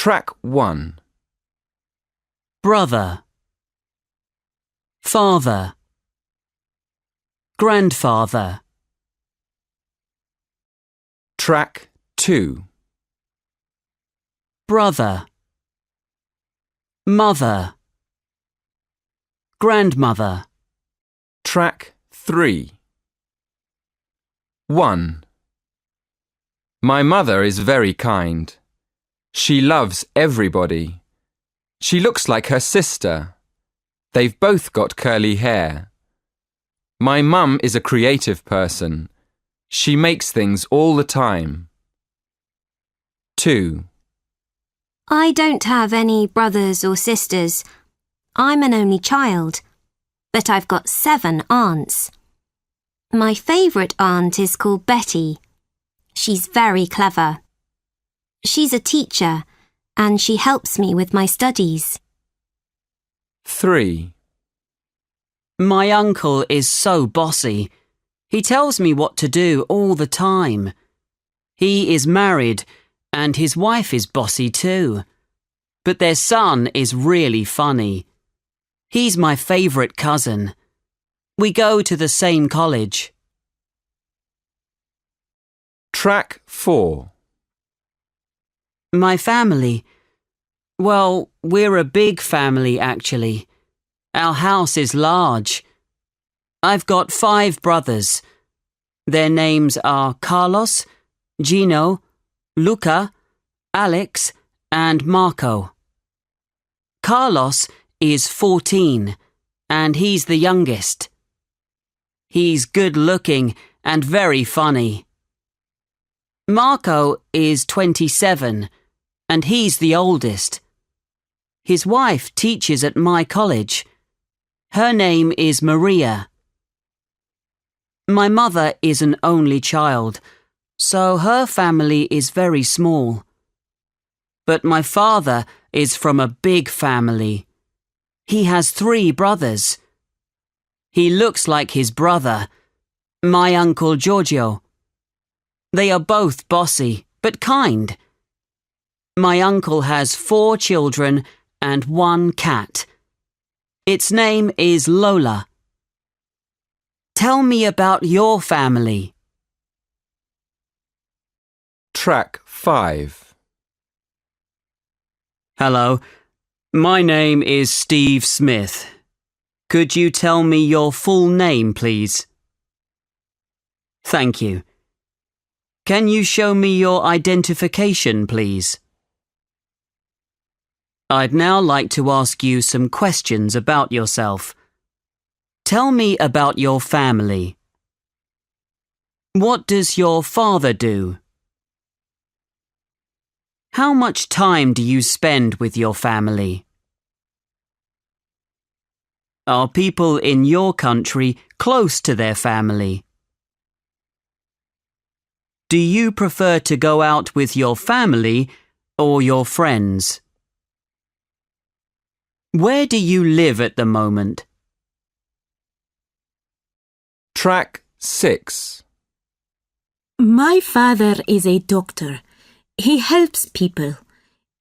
Track 1. Brother, father, grandfather. Track 2. Brother, mother, grandmother. Track 3. 1. My mother is very kind. She loves everybody. She looks like her sister. They've both got curly hair. My mum is a creative person. She makes things all the time. 2. I don't have any brothers or sisters. I'm an only child, but I've got 7 aunts. My favourite aunt is called Betty. She's very clever. She's a teacher, and she helps me with my studies. 3. My uncle is so bossy. He tells me what to do all the time. He is married, and his wife is bossy too. But their son is really funny. He's my favourite cousin. We go to the same college. Track 4. My family. Well, we're a big family actually. Our house is large. I've got 5 brothers. Their names are Carlos, Gino, Luca, Alex, and Marco. Carlos is 14, and he's the youngest. He's good-looking and very funny. Marco is 27, and he's the oldest. His wife teaches at my college. Her name is Maria. My mother is an only child, so her family is very small. But my father is from a big family. He has 3 brothers. He looks like his brother, my Uncle Giorgio. They are both bossy, but kind. My uncle has 4 children and 1 cat. Its name is Lola. Tell me about your family. Track 5. Hello, my name is Steve Smith. Could you tell me your full name, please? Thank you. Can you show me your identification, please? I'd now like to ask you some questions about yourself. Tell me about your family. What does your father do? How much time do you spend with your family? Are people in your country close to their family? Do you prefer to go out with your family or your friends? Where do you live at the moment? Track 6. My father is a doctor. He helps people.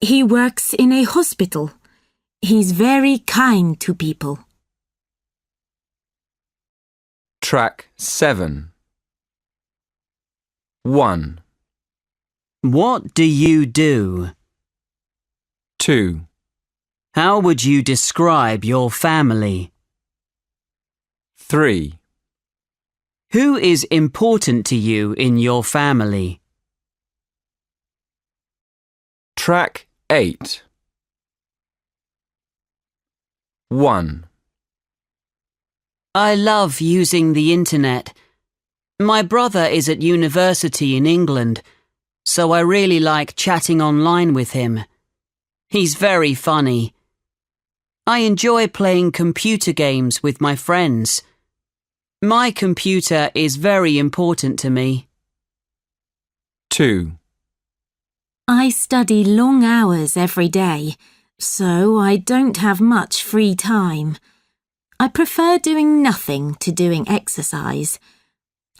He works in a hospital. He's very kind to people. Track 7. 1. What do you do? 2. How would you describe your family? 3. Who is important to you in your family? Track 8. 1. I love using the internet. My brother is at university in England, so I really like chatting online with him. He's very funny. I enjoy playing computer games with my friends. My computer is very important to me. 2. I study long hours every day, so I don't have much free time. I prefer doing nothing to doing exercise.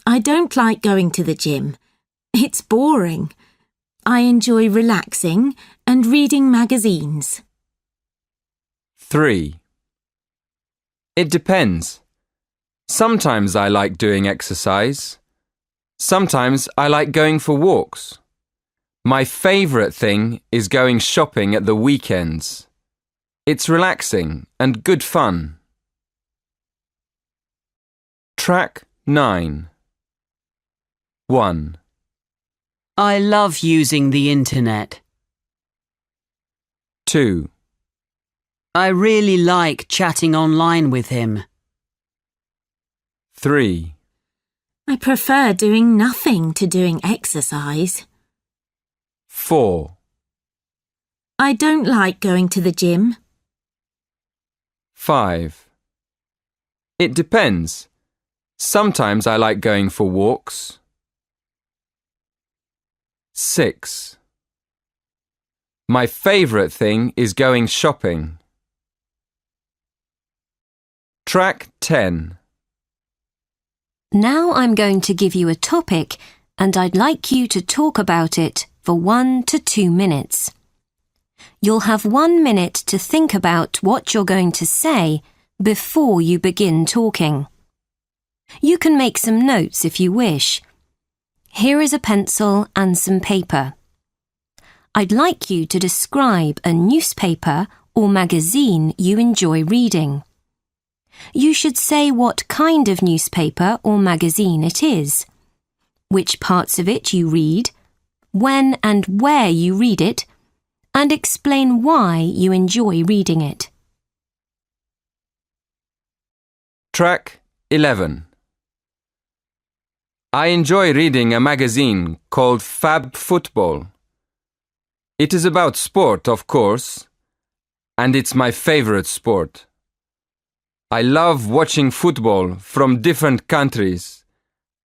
I don't like going to the gym. It's boring. I enjoy relaxing and reading magazines. 3. It depends. Sometimes I like doing exercise. Sometimes I like going for walks. My favourite thing is going shopping at the weekends. It's relaxing and good fun. Track 9. 1. I love using the internet. 2. I really like chatting online with him. 3. I prefer doing nothing to doing exercise. 4. I don't like going to the gym. 5. It depends. Sometimes I like going for walks. 6. My favourite thing is going shopping. Track 10. Now I'm going to give you a topic and I'd like you to talk about it for 1 to 2 minutes. You'll have 1 minute to think about what you're going to say before you begin talking. You can make some notes if you wish. Here is a pencil and some paper. I'd like you to describe a newspaper or magazine you enjoy reading. You should say what kind of newspaper or magazine it is, which parts of it you read, when and where you read it, and explain why you enjoy reading it. Track 11. I enjoy reading a magazine called Fab Football. It is about sport, of course, and it's my favourite sport. I love watching football from different countries,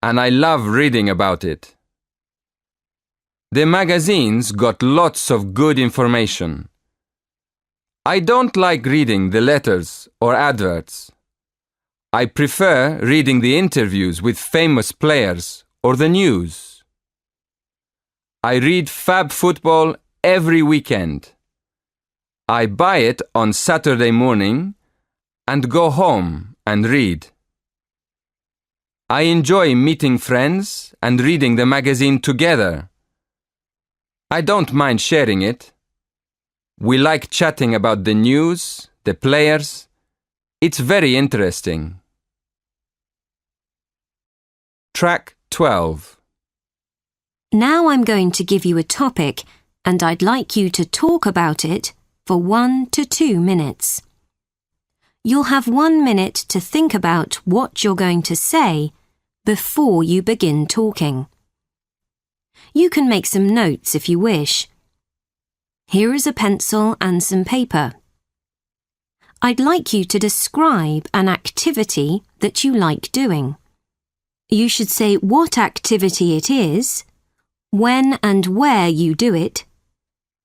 and I love reading about it. The magazine's got lots of good information. I don't like reading the letters or adverts. I prefer reading the interviews with famous players or the news. I read Fab Football every weekend. I buy it on Saturday morning and go home and read. I enjoy meeting friends and reading the magazine together. I don't mind sharing it. We like chatting about the news, the players. It's very interesting. Track 12. Now I'm going to give you a topic and I'd like you to talk about it for 1 to 2 minutes. You'll have 1 minute to think about what you're going to say before you begin talking. You can make some notes if you wish. Here is a pencil and some paper. I'd like you to describe an activity that you like doing. You should say what activity it is, when and where you do it,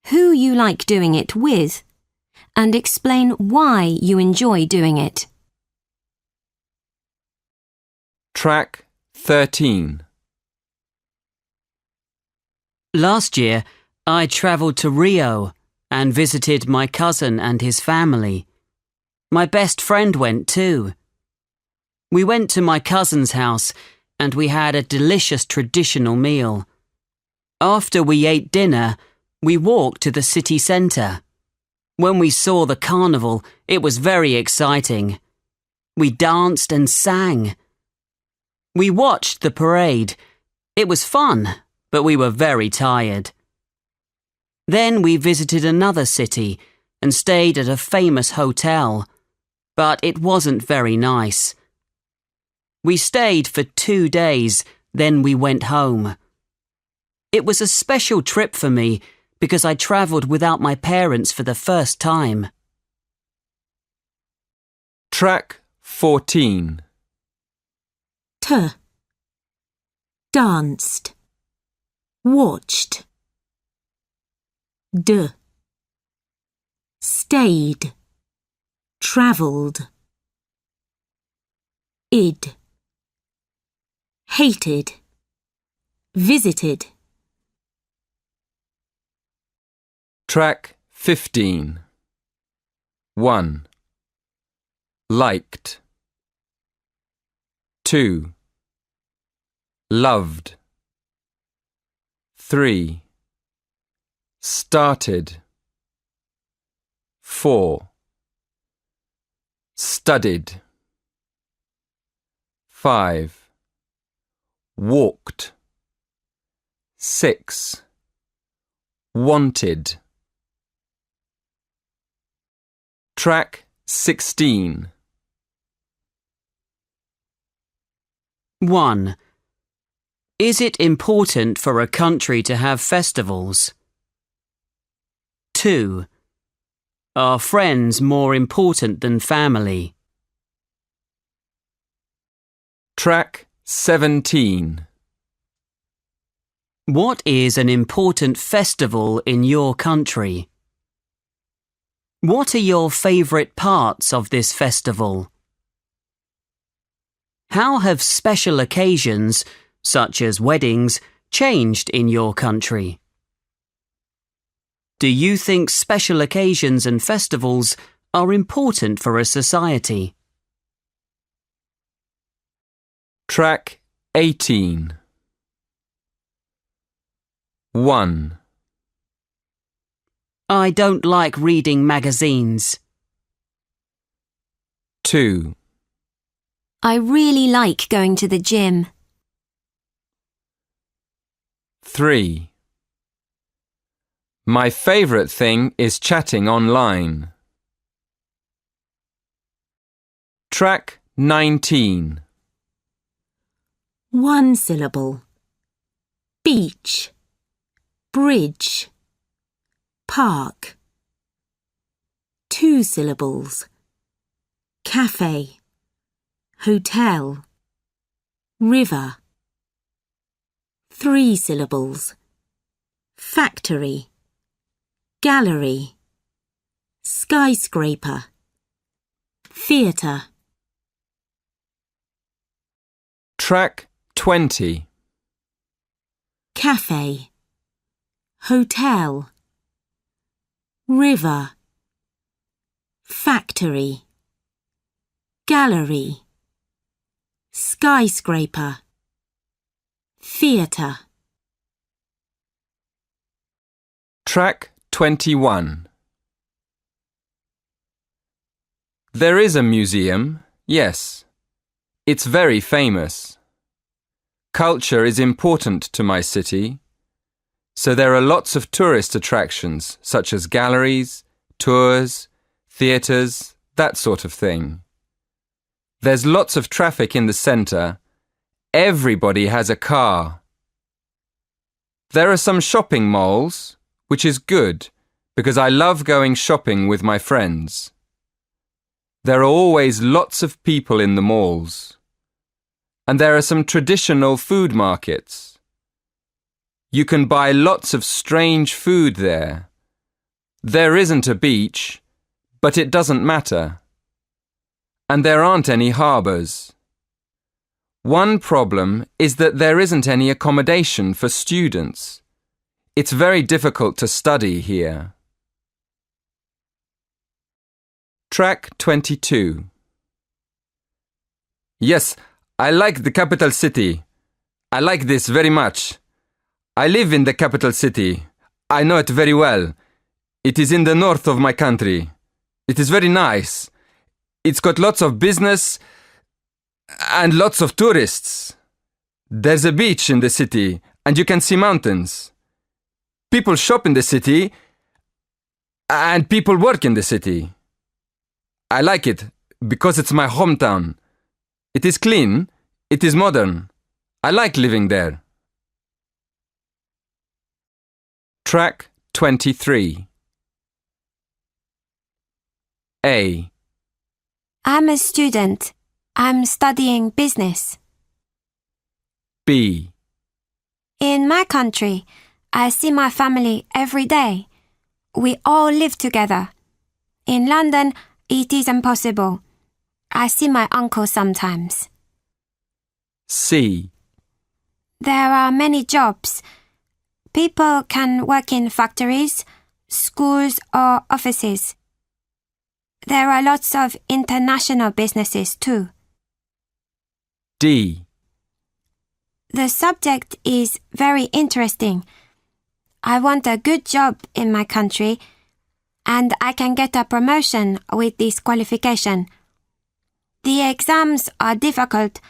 who you like doing it with, and explain why you enjoy doing it. Track 13. Last year, I travelled to Rio and visited my cousin and his family. My best friend went too. We went to my cousin's house and we had a delicious traditional meal. After we ate dinner, we walked to the city centre. When we saw the carnival, it was very exciting. We danced and sang. We watched the parade. It was fun, but we were very tired. Then we visited another city and stayed at a famous hotel, but it wasn't very nice. We stayed for 2 days, then we went home. It was a special trip for me because I travelled without my parents for the first time. Track 14. Danced, watched. Stayed, travelled. Hated, visited. Track 15. 1. Liked. 2. Loved. 3. Started. 4. Studied. 5. Walked. 6. Wanted. Track 16. 1. Is it important for a country to have festivals? 2. Are friends more important than family? Track 17. What is an important festival in your country? What are your favourite parts of this festival? How have special occasions, such as weddings, changed in your country? Do you think special occasions and festivals are important for a society? Track 18. 1. I don't like reading magazines. 2. I really like going to the gym. 3. My favourite thing is chatting online. Track 19. 1 syllable. Beach. Bridge. Park. 2 syllables. Cafe. Hotel. River. 3 syllables. Factory. Gallery. Skyscraper. Theatre. Track 20. Cafe. Hotel. River. Factory. Gallery. Skyscraper. Theatre. Track 21. There is a museum, yes. It's very famous. Culture is important to my city, so there are lots of tourist attractions such as galleries, tours, theatres, that sort of thing. There's lots of traffic in the centre. Everybody has a car. There are some shopping malls, which is good because I love going shopping with my friends. There are always lots of people in the malls. And there are some traditional food markets. You can buy lots of strange food there. There isn't a beach, but it doesn't matter. And there aren't any harbours. One problem is that there isn't any accommodation for students. It's very difficult to study here. Track 22. Yes, I like the capital city. I like this very much. I live in the capital city. I know it very well. It is in the north of my country. It is very nice. It's got lots of business and lots of tourists. There's a beach in the city and you can see mountains. People shop in the city and people work in the city. I like it because it's my hometown. It is clean. It is modern. I like living there. Track 23. A. I'm a student. I'm studying business. B. In my country, I see my family every day. We all live together. In London, it isn't possible. I see my uncle sometimes. C. There are many jobs. People can work in factories, schools or offices. There are lots of international businesses too. D. The subject is very interesting. I want a good job in my country, and I can get a promotion with this qualification. The exams are difficult,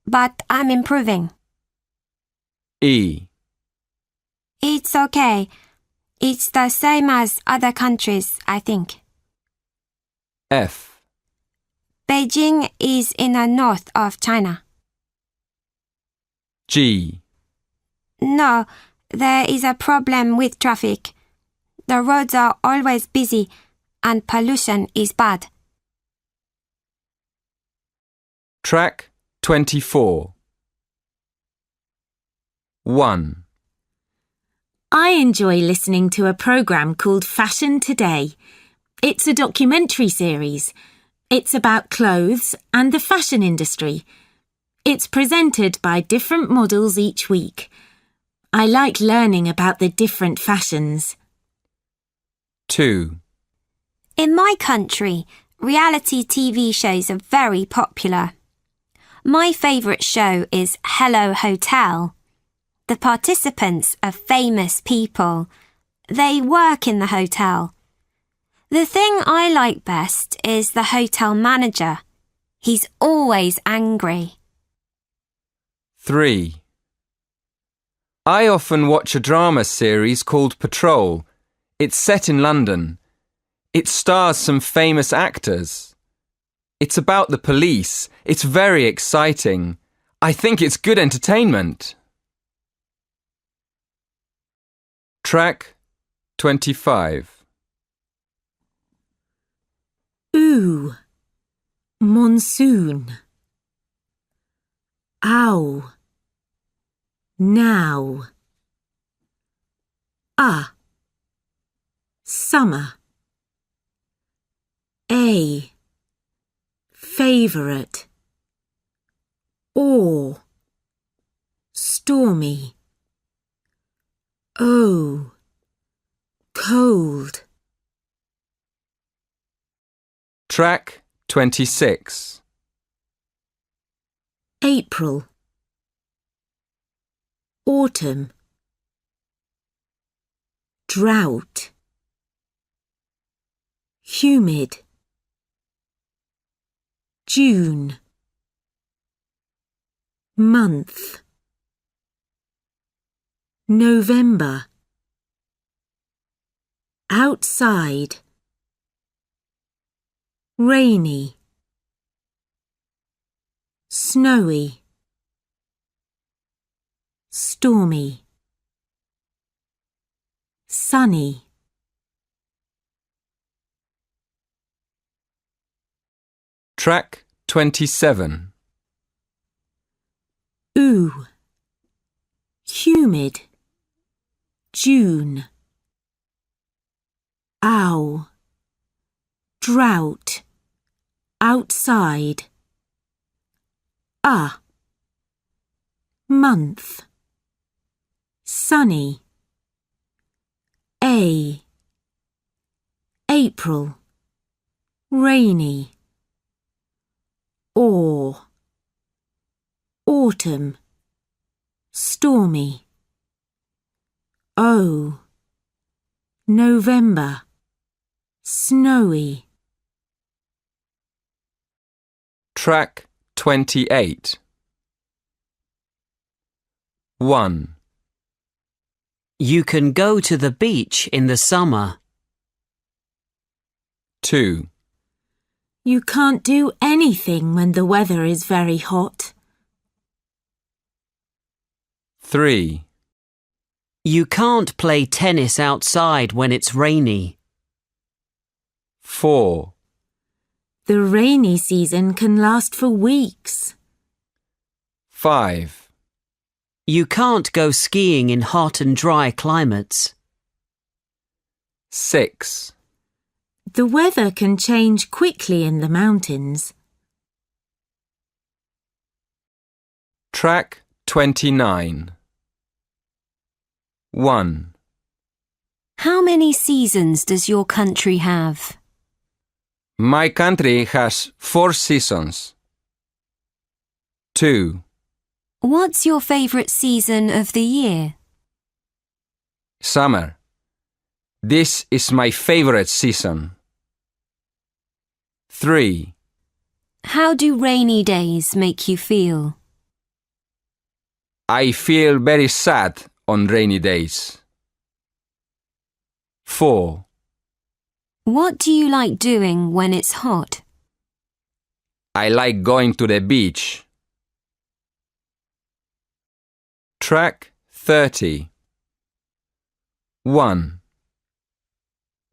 but I'm improving. E. It's okay. It's the same as other countries, I think. F. Beijing is in the north of China. G. No, there is a problem with traffic. The roads are always busy and pollution is bad. Track 24. 1. I enjoy listening to a programme called Fashion Today. It's a documentary series. It's about clothes and the fashion industry. It's presented by different models each week. I like learning about the different fashions. 2. In my country, reality TV shows are very popular. My favourite show is Hello Hotel. The participants are famous people. They work in the hotel. The thing I like best is the hotel manager. He's always angry. 3. I often watch a drama series called Patrol. It's set in London. It stars some famous actors. It's about the police. It's very exciting. I think it's good entertainment. Track 25. Ooh, monsoon. Ow, now. Summer. A, favourite. Or, stormy. Oh, cold. Track 26. April. Autumn. Drought. Humid. June. Month. November. Outside. Rainy. Snowy. Stormy. Sunny. Track 27. Ooh. Humid. June. Ow. Drought. Outside. Month. Sunny. A. April. Rainy. Or. Autumn. Stormy. O. November. Snowy. Track 28. 1. You can go to the beach in the summer. 2. You can't do anything when the weather is very hot. 3. You can't play tennis outside when it's rainy. 4. The rainy season can last for weeks. 5. You can't go skiing in hot and dry climates. 6. The weather can change quickly in the mountains. Track 29. 1. How many seasons does your country have? My country has 4 seasons. 2. What's your favourite season of the year? Summer. This is my favorite season. 3. How do rainy days make you feel? I feel very sad on rainy days. 4. What do you like doing when it's hot? I like going to the beach. Track 30. 1.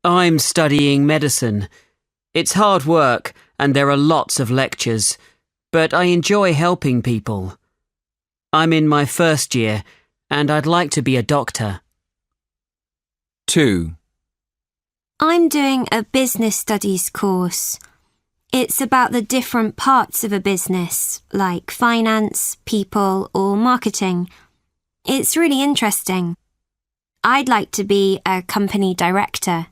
I'm studying medicine. It's hard work and there are lots of lectures, but I enjoy helping people. I'm in my first year and I'd like to be a doctor. 2. I'm doing a business studies course. It's about the different parts of a business, like finance, people, or marketing. It's really interesting. I'd like to be a company director.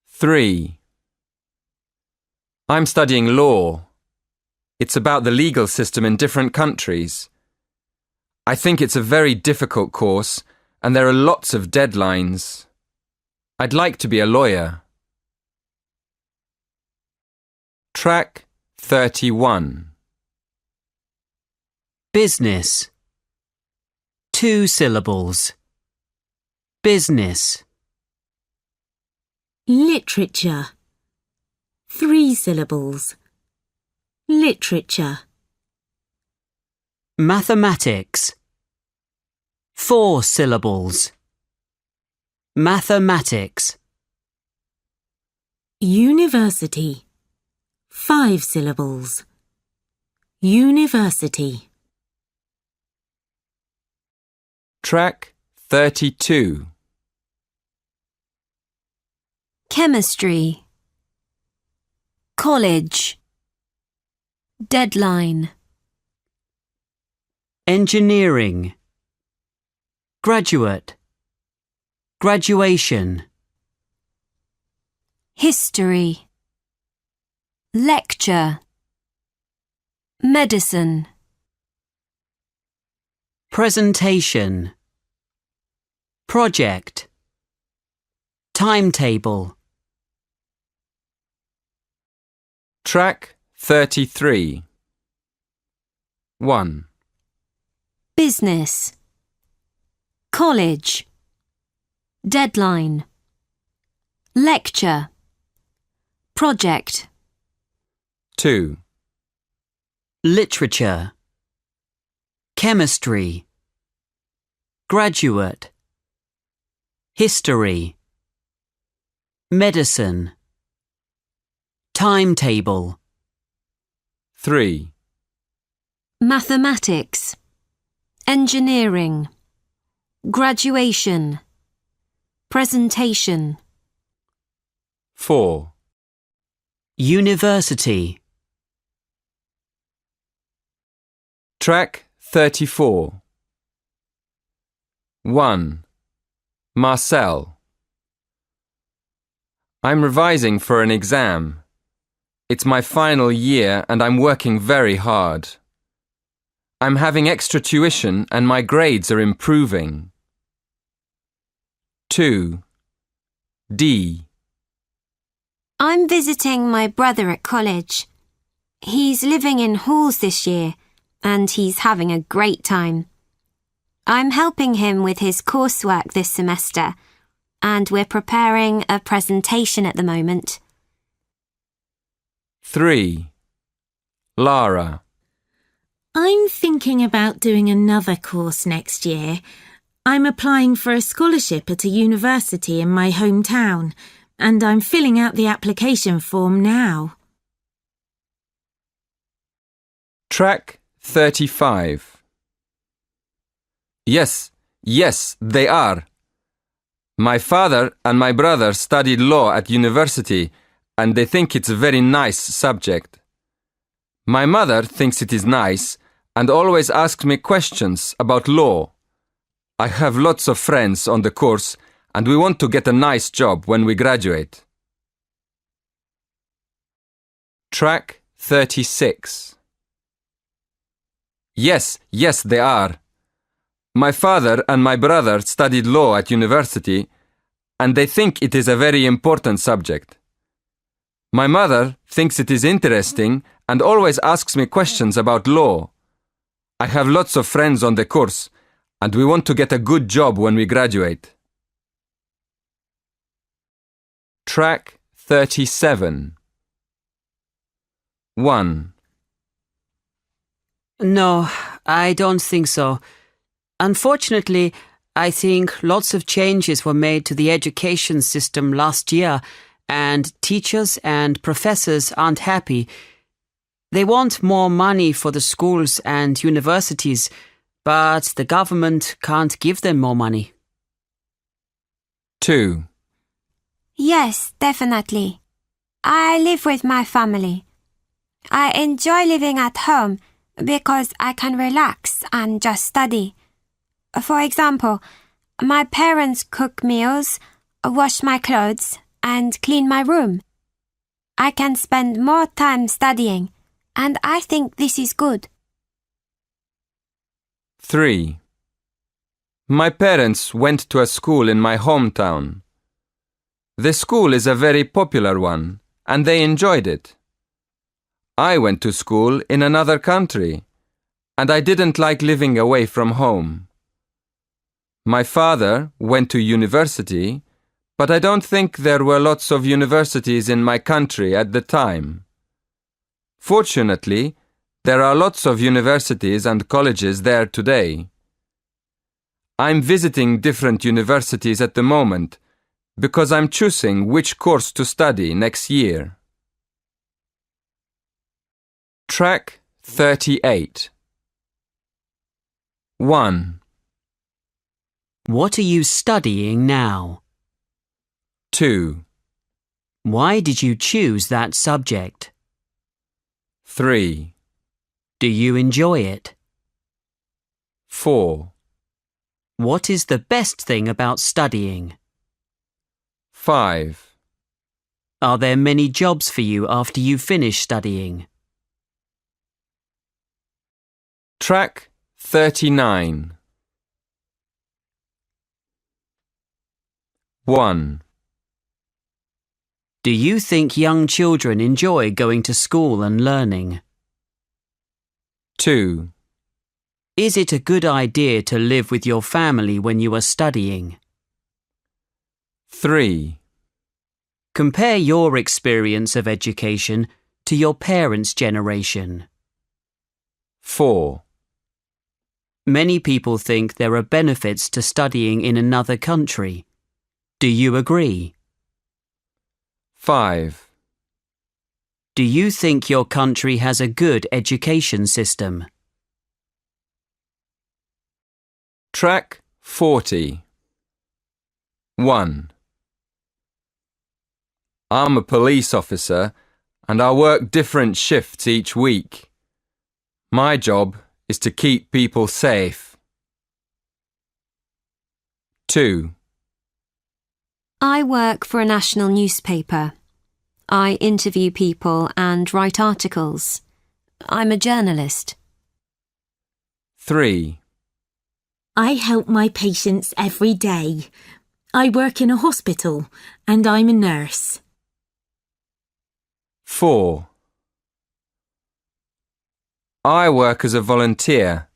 3. I'm studying law. It's about the legal system in different countries. I think it's a very difficult course and there are lots of deadlines. I'd like to be a lawyer. Track 31. Business. 2 syllables. Business. Literature. 3 syllables. Literature. Mathematics. 4 syllables. Mathematics. University. 5 syllables. University. Track 32. Chemistry. College. Deadline. Engineering. Graduate. Graduation. History. Lecture. Medicine. Presentation. Project. Timetable. Track 33. 1. Business. College. Deadline. Lecture. Project. 2. Literature. Chemistry. Graduate. History. Medicine. Timetable. 3. Mathematics. Engineering. Graduation. Presentation. 4. University. Track 34. 1. Marcel. I'm revising for an exam. It's my final year and I'm working very hard. I'm having extra tuition and my grades are improving. 2. D. I'm visiting my brother at college. He's living in halls this year and he's having a great time. I'm helping him with his coursework this semester and we're preparing a presentation at the moment. 3. Lara. I'm thinking about doing another course next year. I'm applying for a scholarship at a university in my hometown, and I'm filling out the application form now. Track 35. Yes, they are. My father and my brother studied law at university and they think it's a very nice subject. My mother thinks it is nice and always asks me questions about law. I have lots of friends on the course and we want to get a nice job when we graduate. Track 36. Yes, they are. My father and my brother studied law at university and they think it is a very important subject. My mother thinks it is interesting and always asks me questions about law. I have lots of friends on the course and we want to get a good job when we graduate. Track 37. 1. No, I don't think so. Unfortunately, I think lots of changes were made to the education system last year, and teachers and professors aren't happy. They want more money for the schools and universities, but the government can't give them more money. 2. Yes, definitely. I live with my family. I enjoy living at home because I can relax and just study. For example, my parents cook meals, wash my clothes, and clean my room. I can spend more time studying, and I think this is good. 3. My parents went to a school in my hometown. The school is a very popular one, and they enjoyed it. I went to school in another country, and I didn't like living away from home. My father went to university, but I don't think there were lots of universities in my country at the time. Fortunately, there are lots of universities and colleges there today. I'm visiting different universities at the moment because I'm choosing which course to study next year. Track 38. 1. What are you studying now? 2. Why did you choose that subject? 3. Do you enjoy it? 4. What is the best thing about studying? 5. Are there many jobs for you after you finish studying? Track 39. 1. Do you think young children enjoy going to school and learning? 2. Is it a good idea to live with your family when you are studying? 3. Compare your experience of education to your parents' generation. 4. Many people think there are benefits to studying in another country. Do you agree? 5. Do you think your country has a good education system? Track 40. 1. I'm a police officer and I work different shifts each week. My job is to keep people safe. 2. I work for a national newspaper. I interview people and write articles. I'm a journalist. 3. I help my patients every day. I work in a hospital and I'm a nurse. 4. I work as a volunteer.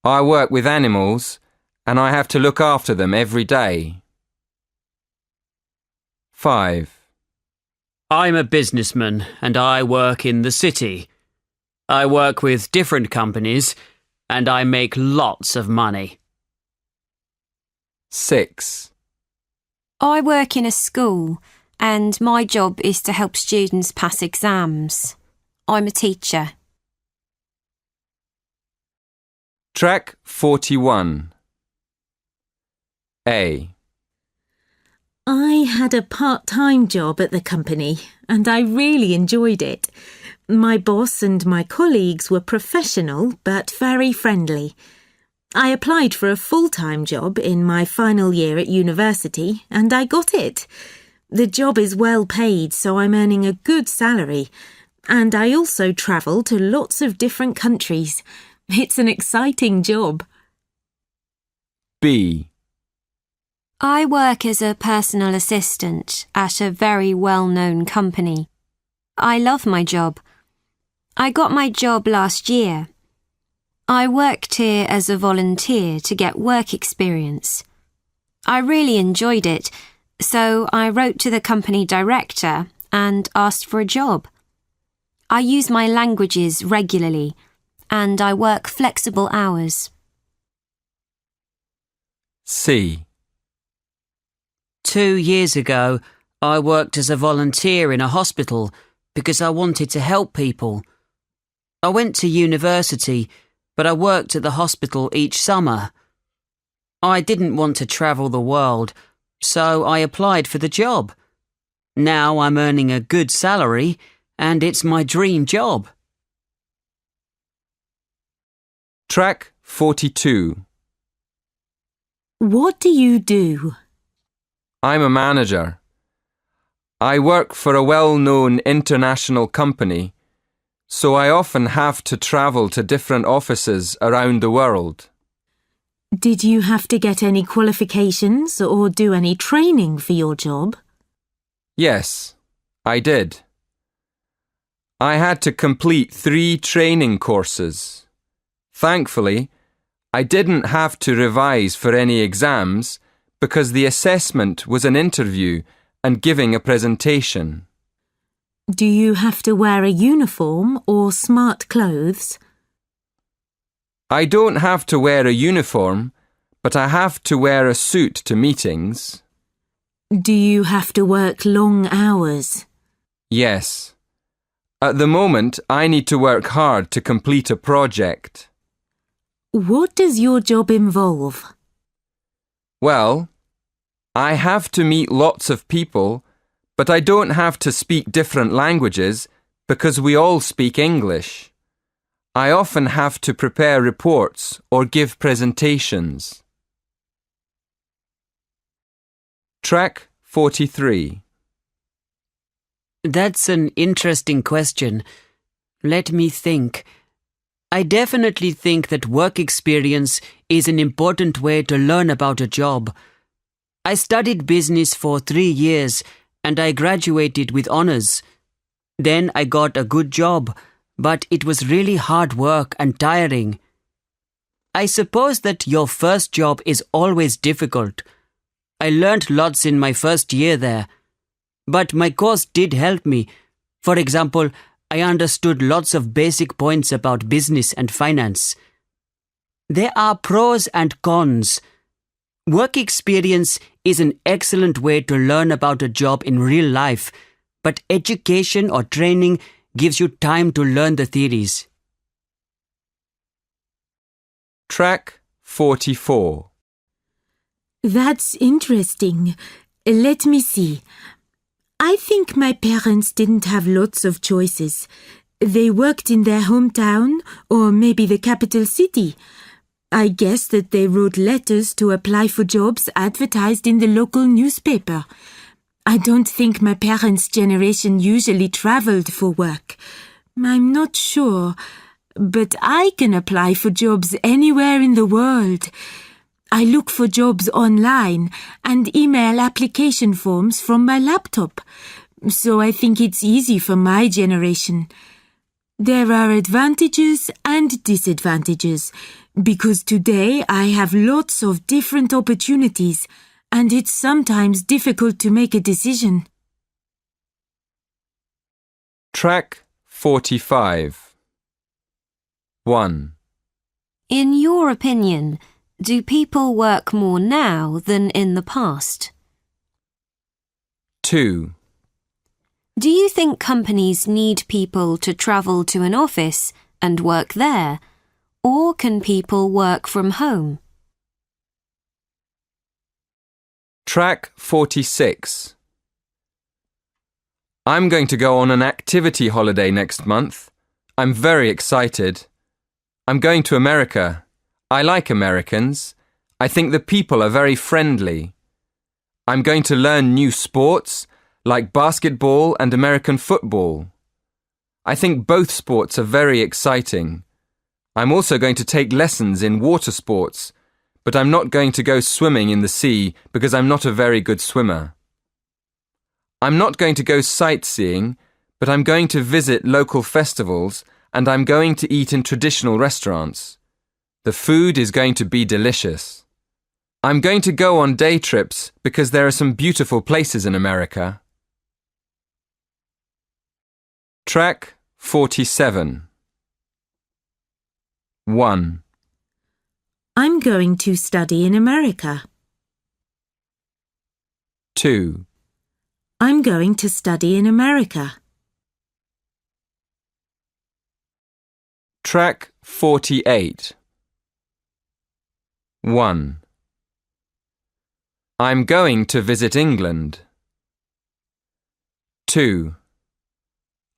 I work with animals and I have to look after them every day. 5. I'm a businessman and I work in the city. I work with different companies and I make lots of money. 6. I work in a school and my job is to help students pass exams. I'm a teacher. Track 41. A. I had a part-time job at the company and I really enjoyed it. My boss and my colleagues were professional but very friendly. I applied for a full-time job in my final year at university and I got it. The job is well paid, so I'm earning a good salary. And I also travel to lots of different countries. It's an exciting job. B. I work as a personal assistant at a very well-known company. I love my job. I got my job last year. I worked here as a volunteer to get work experience. I really enjoyed it, so I wrote to the company director and asked for a job. I use my languages regularly, and I work flexible hours. C. 2 years ago, I worked as a volunteer in a hospital because I wanted to help people. I went to university, but I worked at the hospital each summer. I didn't want to travel the world, so I applied for the job. Now I'm earning a good salary, and it's my dream job. Track 42. What do you do? I'm a manager. I work for a well-known international company, so I often have to travel to different offices around the world. Did you have to get any qualifications or do any training for your job? Yes, I did. I had to complete 3 training courses. Thankfully, I didn't have to revise for any exams because the assessment was an interview and giving a presentation. Do you have to wear a uniform or smart clothes? I don't have to wear a uniform, but I have to wear a suit to meetings. Do you have to work long hours? Yes. At the moment, I need to work hard to complete a project. What does your job involve? Well, I have to meet lots of people, but I don't have to speak different languages because we all speak English. I often have to prepare reports or give presentations. Track 43. That's an interesting question. Let me think. I definitely think that work experience is an important way to learn about a job. I studied business for 3 years and I graduated with honors. Then I got a good job, but it was really hard work and tiring. I suppose that your first job is always difficult. I learned lots in my first year there. But my course did help me. For example, I understood lots of basic points about business and finance. There are pros and cons. Work experience is an excellent way to learn about a job in real life, but education or training gives you time to learn the theories. Track 44. That's interesting. Let me see. I think my parents didn't have lots of choices. They worked in their hometown or maybe the capital city. I guess that they wrote letters to apply for jobs advertised in the local newspaper. I don't think my parents' generation usually travelled for work. I'm not sure, but I can apply for jobs anywhere in the world. I look for jobs online and email application forms from my laptop, so I think it's easy for my generation. There are advantages and disadvantages, because today I have lots of different opportunities and it's sometimes difficult to make a decision. Track 45. 1. In your opinion, do people work more now than in the past? 2. Do you think companies need people to travel to an office and work there, or can people work from home? Track 46. I'm going to go on an activity holiday next month. I'm very excited. I'm going to America. I like Americans. I think the people are very friendly. I'm going to learn new sports, like basketball and American football. I think both sports are very exciting. I'm also going to take lessons in water sports, but I'm not going to go swimming in the sea because I'm not a very good swimmer. I'm not going to go sightseeing, but I'm going to visit local festivals and I'm going to eat in traditional restaurants. The food is going to be delicious. I'm going to go on day trips because there are some beautiful places in America. Track 47. 1. I'm going to study in America. 2. I'm going to study in America. Track 48. 1. I'm going to visit England. 2.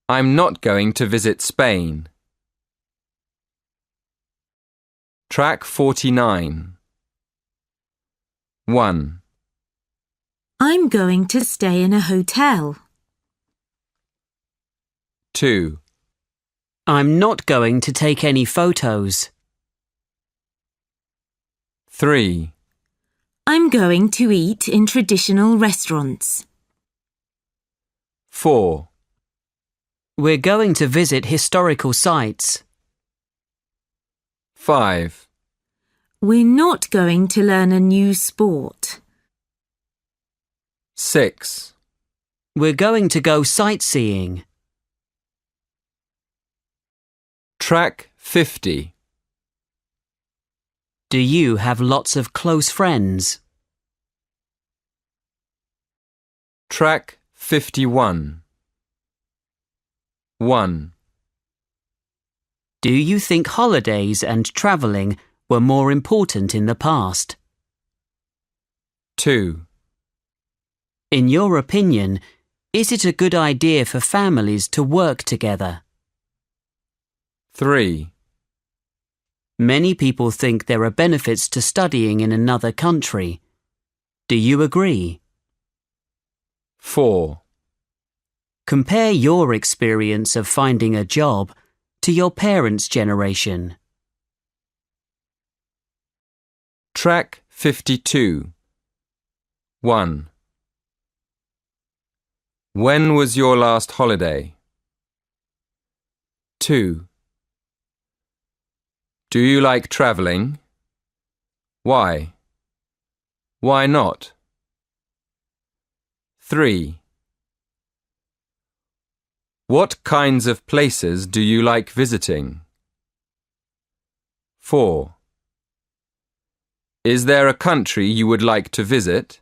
I'm not going to visit Spain. Track 49. 1. I'm going to stay in a hotel. 2. I'm not going to take any photos. 3. I'm going to eat in traditional restaurants. 4. We're going to visit historical sites. 5. We're not going to learn a new sport. 6. We're going to go sightseeing. Track 50. Do you have lots of close friends? Track 51. 1. Do you think holidays and travelling were more important in the past? 2. In your opinion, is it a good idea for families to work together? 3. Many people think there are benefits to studying in another country. Do you agree? 4. Compare your experience of finding a job to your parents' generation. Track 52. 1. When was your last holiday? 2. Do you like travelling? Why? Why not? 3. What kinds of places do you like visiting? 4. Is there a country you would like to visit?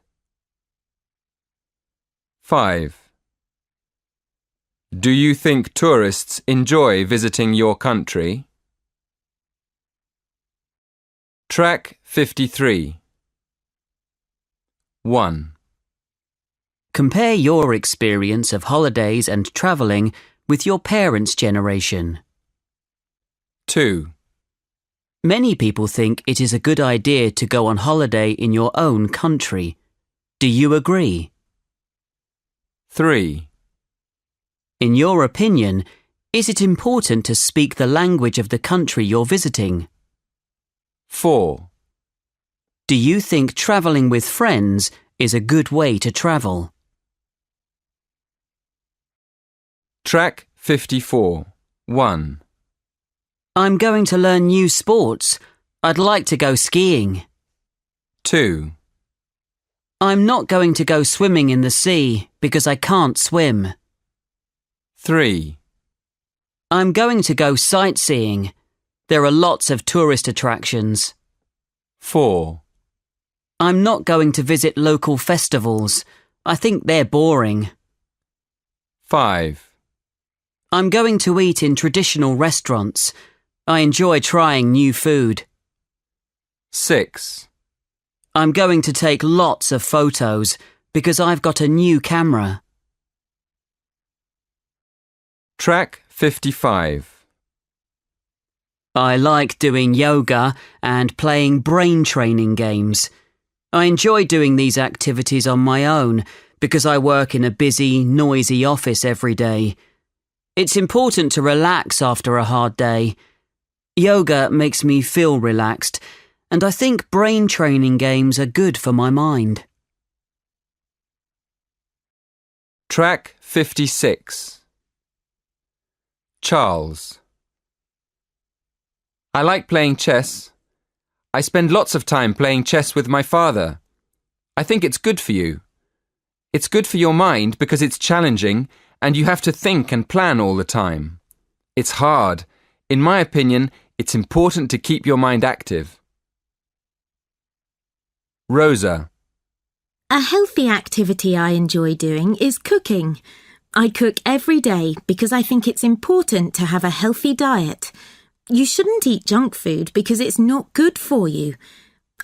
5. Do you think tourists enjoy visiting your country? Track 53. 1. Compare your experience of holidays and travelling with your parents' generation. 2. Many people think it is a good idea to go on holiday in your own country. Do you agree? 3. In your opinion, is it important to speak the language of the country you're visiting? 4. Do you think travelling with friends is a good way to travel? Track 54. 1. I'm going to learn new sports. I'd like to go skiing. 2. I'm not going to go swimming in the sea because I can't swim. 3. I'm going to go sightseeing. There are lots of tourist attractions. 4. I'm not going to visit local festivals. I think they're boring. 5. I'm going to eat in traditional restaurants. I enjoy trying new food. 6. I'm going to take lots of photos because I've got a new camera. Track 55. I like doing yoga and playing brain training games. I enjoy doing these activities on my own because I work in a busy, noisy office every day. It's important to relax after a hard day. Yoga makes me feel relaxed, and I think brain training games are good for my mind. Track 56. Charles. I like playing chess. I spend lots of time playing chess with my father. I think it's good for you. It's good for your mind because it's challenging and you have to think and plan all the time. It's hard. In my opinion, it's important to keep your mind active. Rosa. A healthy activity I enjoy doing is cooking. I cook every day because I think it's important to have a healthy diet. You shouldn't eat junk food because it's not good for you.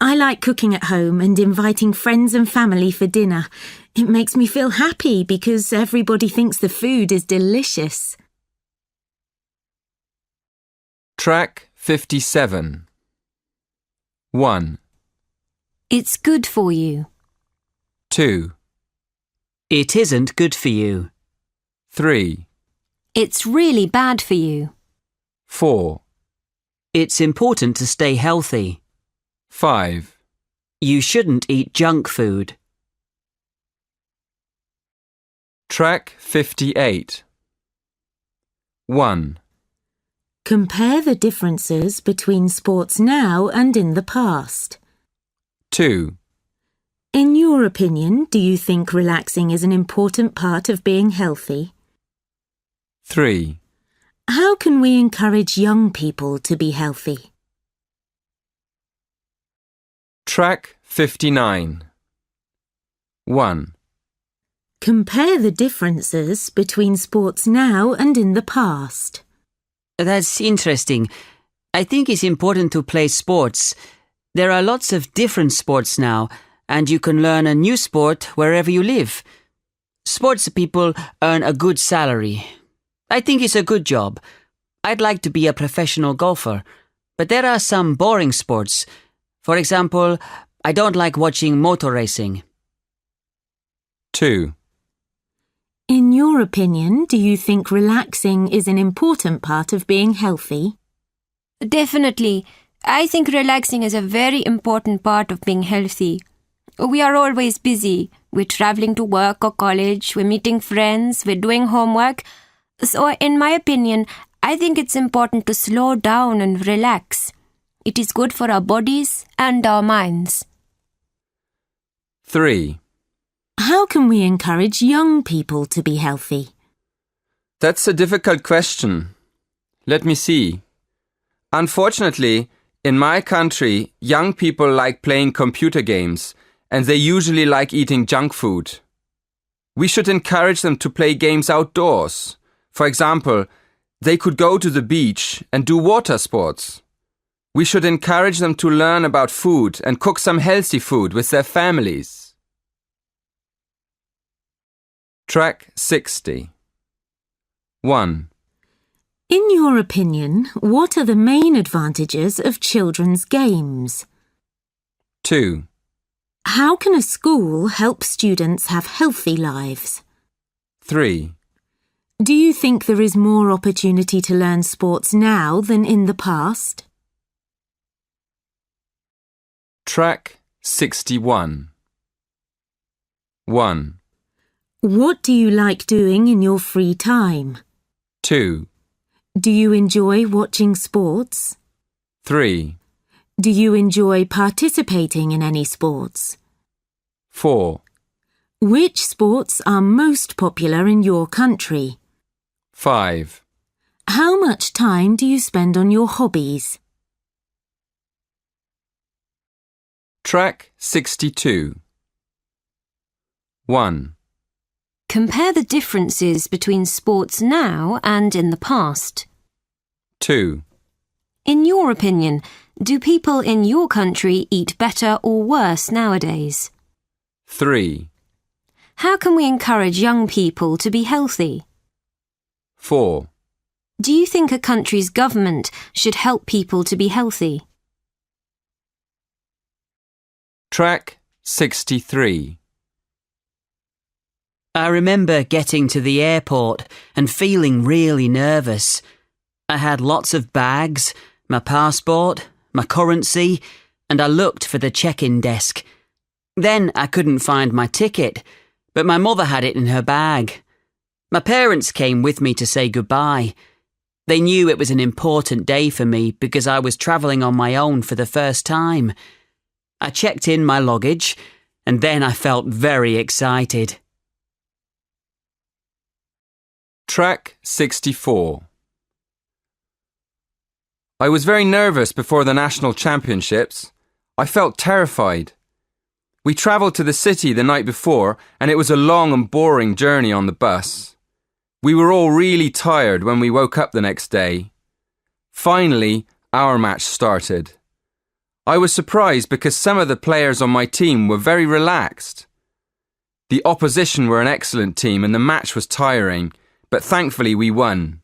I like cooking at home and inviting friends and family for dinner. It makes me feel happy because everybody thinks the food is delicious. Track 57. 1, It's good for you. 2, It isn't good for you. 3, It's really bad for you. 4, It's important to stay healthy. 5. You shouldn't eat junk food. Track 58. 1, Compare the differences between sports now and in the past. 2, In your opinion, do you think relaxing is an important part of being healthy? 3, How can we encourage young people to be healthy? Track 59. 1, Compare the differences between sports now and in the past. That's interesting. I think it's important to play sports. There are lots of different sports now, and you can learn a new sport wherever you live. Sports people earn a good salary. I think it's a good job. I'd like to be a professional golfer, but there are some boring sports. For example, I don't like watching motor racing. 2, In your opinion, do you think relaxing is an important part of being healthy? Definitely. I think relaxing is a very important part of being healthy. We are always busy. We're traveling to work or college, we're meeting friends, we're doing homework. So, in my opinion, I think it's important to slow down and relax. It is good for our bodies and our minds. 3. How can we encourage young people to be healthy? That's a difficult question. Let me see. Unfortunately, in my country, young people like playing computer games, and they usually like eating junk food. We should encourage them to play games outdoors. For example, they could go to the beach and do water sports. We should encourage them to learn about food and cook some healthy food with their families. Track 60. 1, In your opinion, what are the main advantages of children's games? 2, How can a school help students have healthy lives? 3, Do you think there is more opportunity to learn sports now than in the past? Track 61. 1, What do you like doing in your free time? 2, Do you enjoy watching sports? 3, Do you enjoy participating in any sports? 4, Which sports are most popular in your country? 5. How much time do you spend on your hobbies? Track 62. 1, Compare the differences between sports now and in the past. 2, In your opinion, do people in your country eat better or worse nowadays? 3, How can we encourage young people to be healthy? 4, Do you think a country's government should help people to be healthy? Track 63. I remember getting to the airport and feeling really nervous. I had lots of bags, my passport, my currency, and I looked for the check-in desk. Then I couldn't find my ticket, but my mother had it in her bag. My parents came with me to say goodbye. They knew it was an important day for me because I was travelling on my own for the first time. I checked in my luggage, and then I felt very excited. Track 64. I was very nervous before the national championships. I felt terrified. We travelled to the city the night before, and it was a long and boring journey on the bus. We were all really tired when we woke up the next day. Finally, our match started. I was surprised because some of the players on my team were very relaxed. The opposition were an excellent team and the match was tiring, but thankfully we won.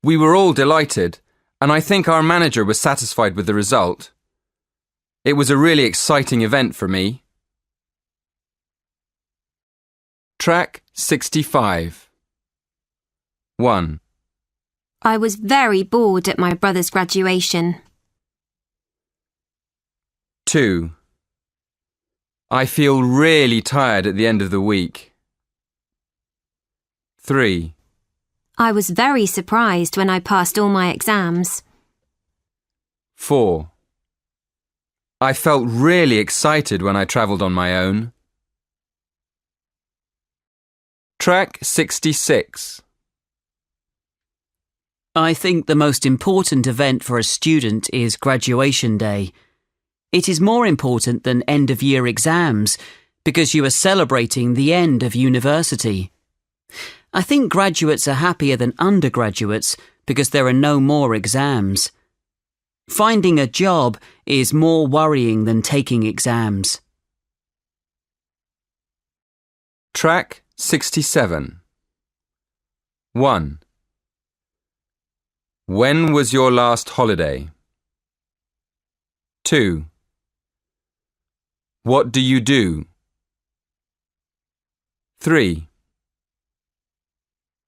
We were all delighted, and I think our manager was satisfied with the result. It was a really exciting event for me. Track 65. 1. I was very bored at my brother's graduation. 2. I feel really tired at the end of the week. 3. I was very surprised when I passed all my exams. 4. I felt really excited when I travelled on my own. Track 66. I think the most important event for a student is graduation day. It is more important than end-of-year exams because you are celebrating the end of university. I think graduates are happier than undergraduates because there are no more exams. Finding a job is more worrying than taking exams. Track 67. 1. When was your last holiday? 2. What do you do? 3.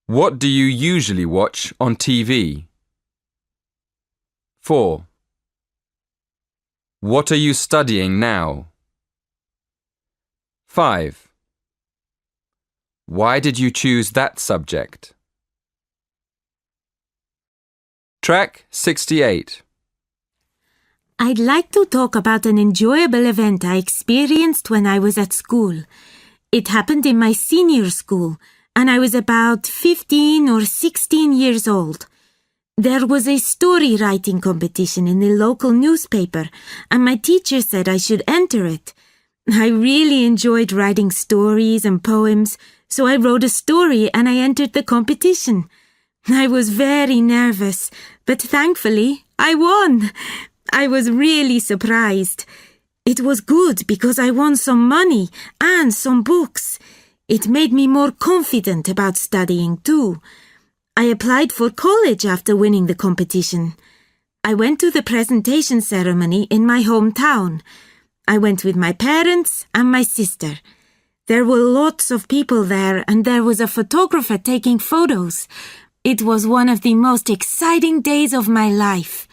What do you usually watch on TV? 4. What are you studying now? 5. Why did you choose that subject? Track 68. I'd like to talk about an enjoyable event I experienced when I was at school. It happened in my senior school, and I was about 15 or 16 years old. There was a story writing competition in the local newspaper, and my teacher said I should enter it. I really enjoyed writing stories and poems, so I wrote a story and I entered the competition. I was very nervous, but thankfully I won. I was really surprised. It was good because I won some money and some books. It made me more confident about studying too. I applied for college after winning the competition. I went to the presentation ceremony in my hometown. I went with my parents and my sister. There were lots of people there and there was a photographer taking photos. It was one of the most exciting days of my life.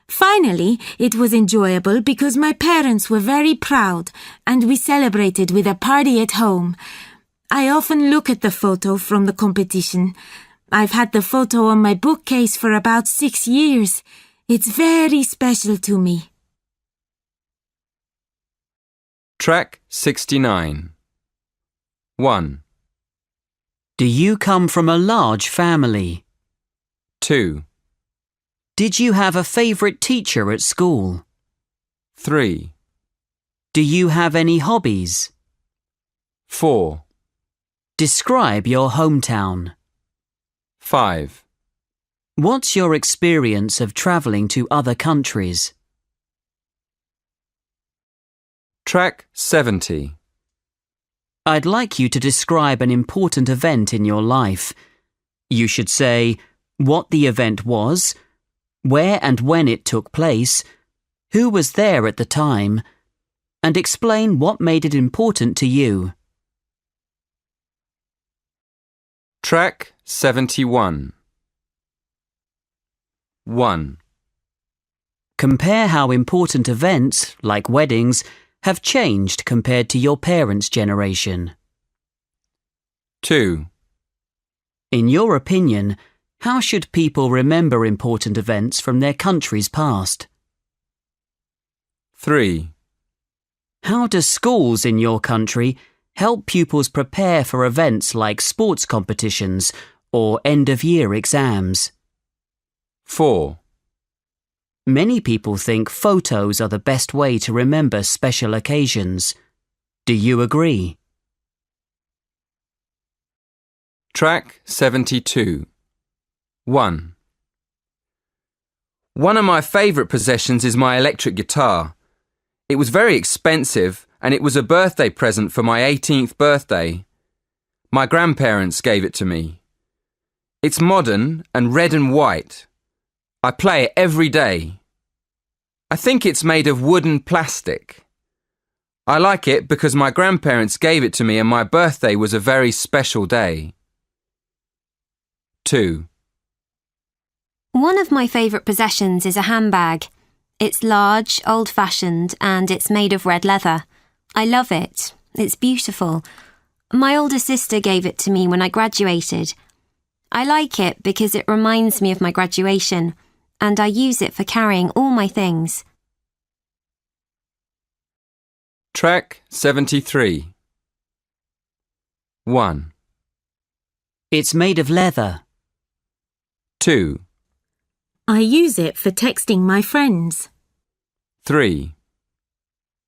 Finally, it was enjoyable because my parents were very proud and we celebrated with a party at home. I often look at the photo from the competition. I've had the photo on my bookcase for about 6 years. It's very special to me. Track 69. 1. Do you come from a large family? 2. Did you have a favourite teacher at school? 3. Do you have any hobbies? 4. Describe your hometown. 5. What's your experience of travelling to other countries? Track 70. I'd like you to describe an important event in your life. You should say, what the event was, where and when it took place, who was there at the time, and explain what made it important to you. Track 71. 1. Compare how important events, like weddings, have changed compared to your parents' generation. 2. In your opinion, how should people remember important events from their country's past? 3. How do schools in your country help pupils prepare for events like sports competitions or end-of-year exams? 4. Many people think photos are the best way to remember special occasions. Do you agree? Track 72. 1. One of my favourite possessions is my electric guitar. It was very expensive and it was a birthday present for my 18th birthday. My grandparents gave it to me. It's modern and red and white. I play it every day. I think it's made of wood and plastic. I like it because my grandparents gave it to me and my birthday was a very special day. 2. One of my favourite possessions is a handbag. It's large, old-fashioned, and it's made of red leather. I love it. It's beautiful. My older sister gave it to me when I graduated. I like it because it reminds me of my graduation, and I use it for carrying all my things. Track 73. 1. It's made of leather. 2. I use it for texting my friends. 3.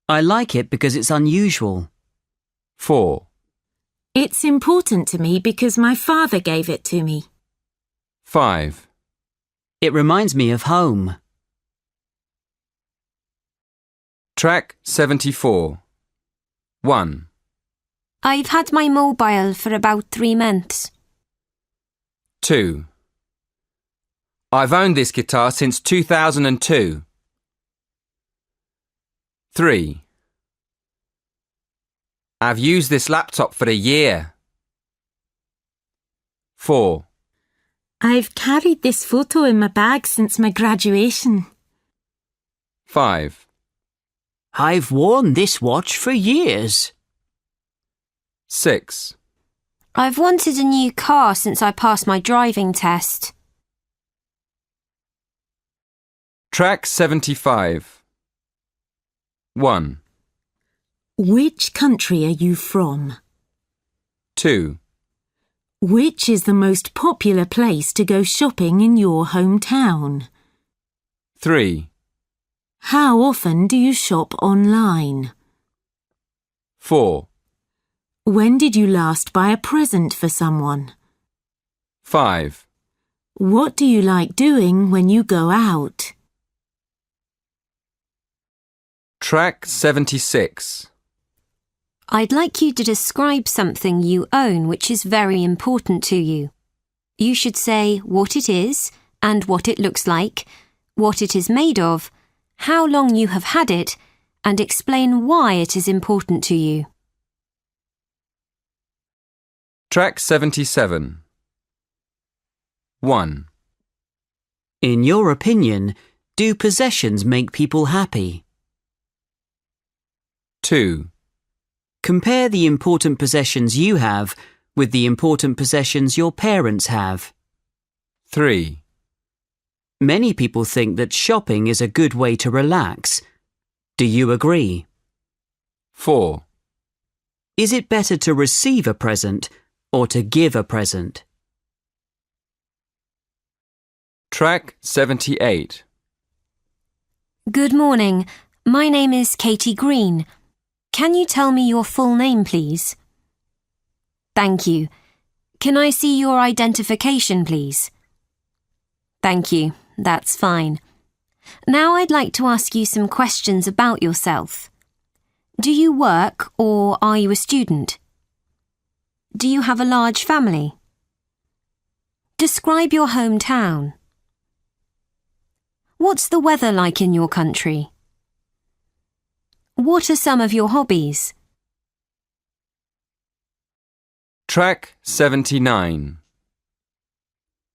I like it because it's unusual. 4. It's important to me because my father gave it to me. 5. It reminds me of home. Track 74. 1. I've had my mobile for about 3 months. 2. I've owned this guitar since 2002. 3. I've used this laptop for a year. 4. I've carried this photo in my bag since my graduation. 5. I've worn this watch for years. 6. I've wanted a new car since I passed my driving test. Track 75. 1. Which country are you from? 2. Which is the most popular place to go shopping in your hometown? 3. How often do you shop online? 4. When did you last buy a present for someone? 5. What do you like doing when you go out? Track 76. I'd like you to describe something you own which is very important to you. You should say what it is and what it looks like, what it is made of, how long you have had it, and explain why it is important to you. Track 77. 1. In your opinion, do possessions make people happy? 2. Compare the important possessions you have with the important possessions your parents have. 3. Many people think that shopping is a good way to relax. Do you agree? 4. Is it better to receive a present or to give a present? Track 78. Good morning. My name is Katie Green. Can you tell me your full name, please? Thank you. Can I see your identification, please? Thank you. That's fine. Now I'd like to ask you some questions about yourself. Do you work or are you a student? Do you have a large family? Describe your hometown. What's the weather like in your country? What are some of your hobbies? Track 79.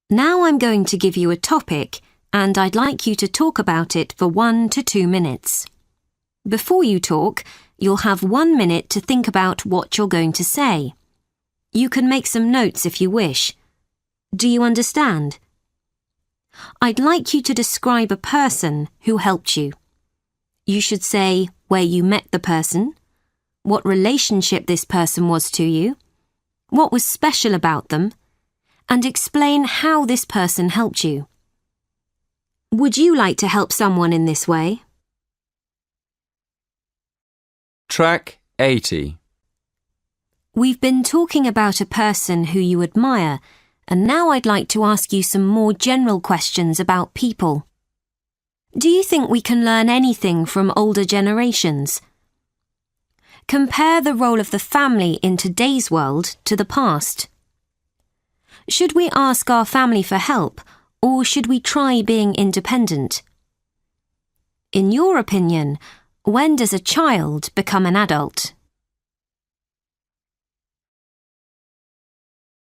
Now I'm going to give you a topic and I'd like you to talk about it for 1 to 2 minutes. Before you talk, you'll have 1 minute to think about what you're going to say. You can make some notes if you wish. Do you understand? I'd like you to describe a person who helped you. You should say where you met the person, what relationship this person was to you, what was special about them, and explain how this person helped you. Would you like to help someone in this way? Track 80. We've been talking about a person who you admire, and now I'd like to ask you some more general questions about people. Do you think we can learn anything from older generations? Compare the role of the family in today's world to the past. Should we ask our family for help, or should we try being independent? In your opinion, when does a child become an adult?